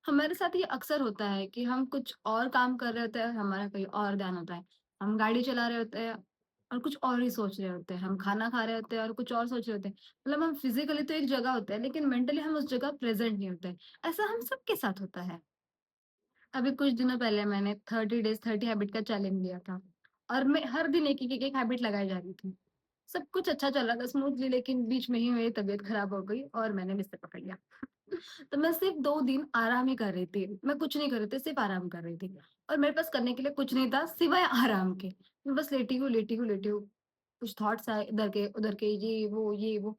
हमारे साथ ये अक्सर होता है कि हम कुछ और काम कर रहे होते हैं, हमारा कहीं और ध्यान होता है। हम गाड़ी चला रहे होते हैं और कुछ और ही सोच रहे होते हैं। हम खाना खा रहे होते हैं और कुछ और सोच रहे होते हैं। मतलब हम फिज़िकली तो एक जगह होते हैं, लेकिन मेंटली हम उस जगह प्रेज़ेंट नहीं होते हैं। ऐसा हम सबके साथ होता है। अभी कुछ दिनों पहले मैंने 30 डेज़ 30 हैबिट का चैलेंज लिया था और मैं हर दिन एक हैबिट लगाए जा रही थी। सब कुछ अच्छा चल रहा था स्मूथली, लेकिन बीच में ही मेरी तबीयत खराब हो गई और मैंने बिस्तर पकड़ लिया। तो मैं सिर्फ़ 2 दिन आराम ही कर रही थी। मैं कुछ नहीं कर रही थी, सिर्फ़ आराम कर रही थी और मेरे पास करने के लिए कुछ नहीं था सिवाय आराम के। मैं बस लेटी हूँ, लेटी हूँ, लेटी हूँ। कुछ थॉट्स आए इधर के, उधर के, ये वो।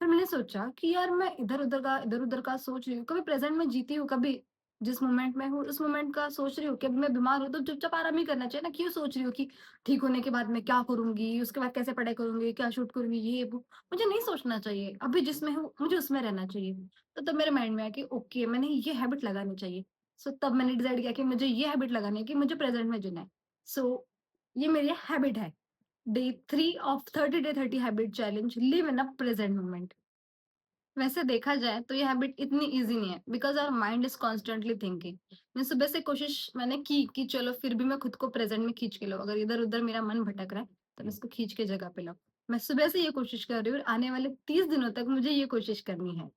फिर मैंने सोचा कि यार मैं इधर-उधर का सोच रही हूँ। कभी प्रेज़ेंट में जीती हूँ, कभी जिस मोमेंट में हूँ, उस मोमेंट का सोच रही हूँ कि अभी मैं बीमार हूँ, तो चुपचाप आराम ही करना चाहिए ना। क्यों सोच रही हूँ कि ठीक होने के बाद मैं क्या करूँगी, उसके बाद कैसे पढ़ाई करूँगी, क्या शूट करूँगी, ये वो। मुझे नहीं सोचना चाहिए। अभी जिसमें हूँ, मुझे उसमें रहना चाहिए। तो तब मेरे माइंड में आया कि ओके मैंने ये हैबिट लगानी चाहिए। सो तब मैंने डिसाइड किया कि मुझे ये हैबिट लगानी है कि मुझे प्रेज़ेंट में जीना है। सो ये मेरी हैबिट है। Day 3 of 30 day 30 habit challenge live in a present moment. वैसे देखा जाए तो ये हैबिट इतनी ईज़ी नहीं है because our mind is constantly thinking. मैं सुबह से कोशिश मैंने की कि चलो फिर भी मैं खुद को प्रेज़ेंट में खींच के लाऊँ। अगर इधर-उधर मेरा मन भटक रहा है, तो मैं इसको खींच के जगह पे लाऊँ। मैं सुबह से ये कोशिश कर रही हूँ और आने वाले 30 दिनों तक मुझे ये कोशिश करनी है।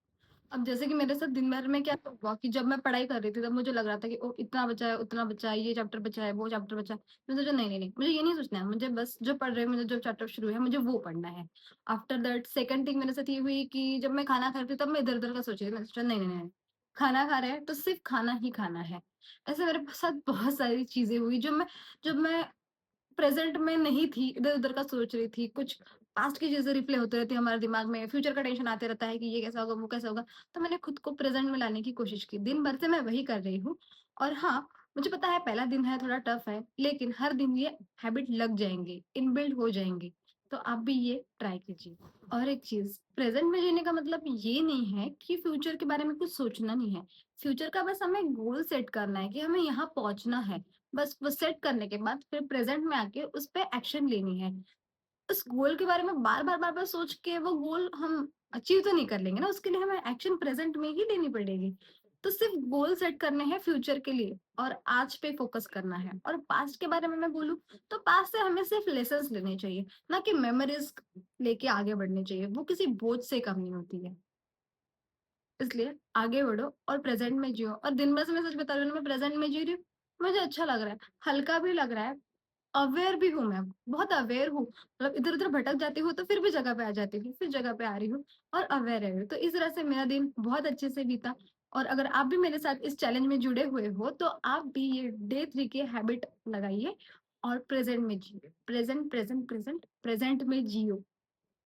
अब जैसे कि मेरे साथ दिन भर में क्या हुआ कि जब मैं पढ़ाई कर रही थी तब मुझे लग रहा था कि ओह! इतना बचा है, उतना बचा है, ये चैप्टर बचा है, वो चैप्टर बचा है। मैंने सोचा नहीं, मुझे ये नहीं सोचना है, मुझे बस जो पढ़ रही हूँ, मुझे जो चैप्टर शुरू है, मुझे वो पढ़ना है। आफ्टर दैट सेकंड थिंग मेरे साथ ये हुई कि जब मैं खाना खा रही थी तब मैं इधर-उधर का सोच रही थी। मैंने सोचा नहीं, खाना खा रहे हैं तो सिर्फ़ खाना ही खाना है। ऐसे मेरे साथ बहुत सारी चीज़ें हुई जब मैं प्रेज़ेंट में नहीं थी, इधर-उधर का सोच रही थी, कुछ पास्ट की चीज़ें रिप्ले होते रहती है हमारे दिमाग में, फ्यूचर का टेंशन आते रहता है कि ये कैसा होगा, वो कैसा होगा। तो मैंने खुद को प्रेज़ेंट में लाने की कोशिश की। दिन भर से मैं वही कर रही हूँ और हाँ, मुझे पता है पहला दिन है, थोड़ा टफ़ है, लेकिन हर दिन ये हैबिट लग जाएँगी, इनबिल्ट हो जाएँगी। तो आप भी ये ट्राई कीजिए। और एक चीज़, प्रेज़ेंट में जीने का मतलब ये नहीं है कि फ्यूचर के बारे में कुछ सोचना नहीं है। फ्यूचर का बस हमें गोल सेट करना है कि हमें यहाँ पहुँचना है। बस वो सेट करने के बाद फिर प्रेज़ेंट में आके उस पे एक्शन लेनी है। उस गोल के बारे में बार-बार सोच के वो गोल हम अचीव तो नहीं कर लेंगे ना, उसके लिए हमें एक्शन प्रेज़ेंट में ही लेनी पड़ेगी। तो सिर्फ़ गोल सेट करने हैं फ्यूचर के लिए और आज पे फ़ोकस करना है। और पास्ट के बारे में मैं बोलूँ तो पास्ट से हमें सिर्फ़ लेसन्स लेने चाहिए, ना कि मेमोरीज़ लेके आगे बढ़नी चाहिए। वो किसी बोझ से कम नहीं होती है। इसलिए आगे बढ़ो और प्रेज़ेंट में जियो और दिन भर से मैं सच बता रही हूँ ना, मैं प्रेज़ेंट में जी रही हूँ, मुझे अच्छा लग रहा है, हल्का भी लग रहा है। अवेयर भी हूँ मैं, बहुत अवेयर हूँ। मतलब इधर-उधर भटक जाती हूँ तो फिर भी जगह पे आ जाती हूँ, फिर जगह पे आ रही हूँ और अवेयर रह रही हूँ। तो इस तरह से मेरा दिन बहुत अच्छे से बीता और अगर आप भी मेरे साथ इस चैलेंज में जुड़े हुए हो, तो आप भी ये डे 3 की हैबिट लगाइए और प्रेज़ेंट में जियो। प्रेज़ेंट में जियो।